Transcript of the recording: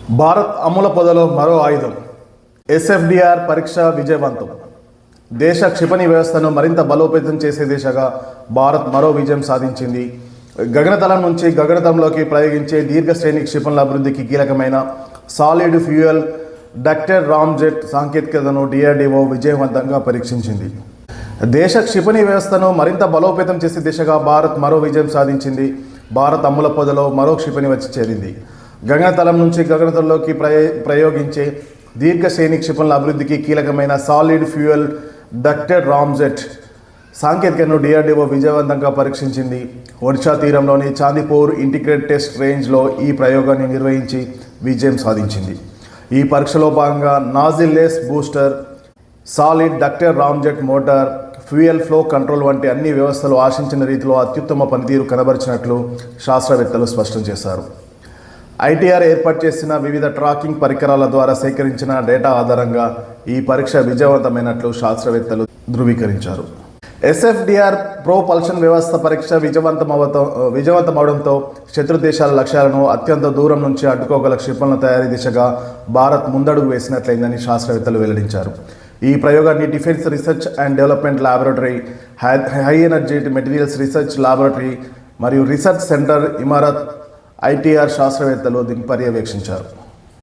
భారత్ అమ్ముల పొదలో మరో ఆయుధం. ఎస్ఎఫ్డిఆర్ పరీక్ష విజయవంతం. దేశ క్షిపణి వ్యవస్థను మరింత బలోపేతం చేసే దిశగా భారత్ మరో విజయం సాధించింది. గగనతలం నుంచి గగనతలంలోకి ప్రయోగించే దీర్ఘ శ్రేణి క్షిపణుల అభివృద్ధికి కీలకమైన సాలిడ్ ఫ్యూయల్ డక్టర్ రామ్జెట్ సాంకేతికతను డిఆర్డీఓ విజయవంతంగా పరీక్షించింది. దేశ క్షిపణి వ్యవస్థను మరింత బలోపేతం చేసే దిశగా భారత్ మరో విజయం సాధించింది. భారత్ అమ్ముల పొదలో మరో క్షిపణి వచ్చి చేరింది. గగనతలం నుంచి గగనతలంలోకి ప్రయోగించే దీర్ఘ శ్రేణి క్షిపణుల అభివృద్ధికి కీలకమైన సాలిడ్ ఫ్యూయల్ డక్టర్ రామ్జెట్ సాంకేతికతను డిఆర్డీఓ విజయవంతంగా పరీక్షించింది. ఒడిషా తీరంలోని చాందీపూర్ ఇంటిగ్రేటెడ్ టెస్ట్ రేంజ్లో ఈ ప్రయోగాన్ని నిర్వహించి విజయం సాధించింది. ఈ పరీక్షలో భాగంగా nozzleless booster, solid ducted ramjet motor, fuel flow control వంటి అన్ని వ్యవస్థలు ఆశించిన రీతిలో అత్యుత్తమ పనితీరు కనబరిచినట్లు శాస్త్రవేత్తలు స్పష్టం చేశారు. ఐటీఆర్ ఏర్పాటు చేసిన వివిధ ట్రాకింగ్ పరికరాల ద్వారా సేకరించిన డేటా ఆధారంగా ఈ పరీక్ష విజయవంతమైనట్లు శాస్త్రవేత్తలు ధృవీకరించారు. ఎస్ఎఫ్డిఆర్ ప్రోపల్షన్ వ్యవస్థ పరీక్ష విజయవంతమవడంతో శత్రు దేశాల లక్ష్యాలను అత్యంత దూరం నుంచి అడ్డుకోగల క్షిపణుల తయారీ దిశగా భారత్ ముందడుగు వేసినట్లయిందని శాస్త్రవేత్తలు వెల్లడించారు. ఈ ప్రయోగాన్ని defence research and development laboratory, high energy materials research laboratory మరియు రీసెర్చ్ సెంటర్ ఇమారత్ ఐటీఆర్ శాస్త్రవేత్తలు దీన్ని పర్యవేక్షించారు.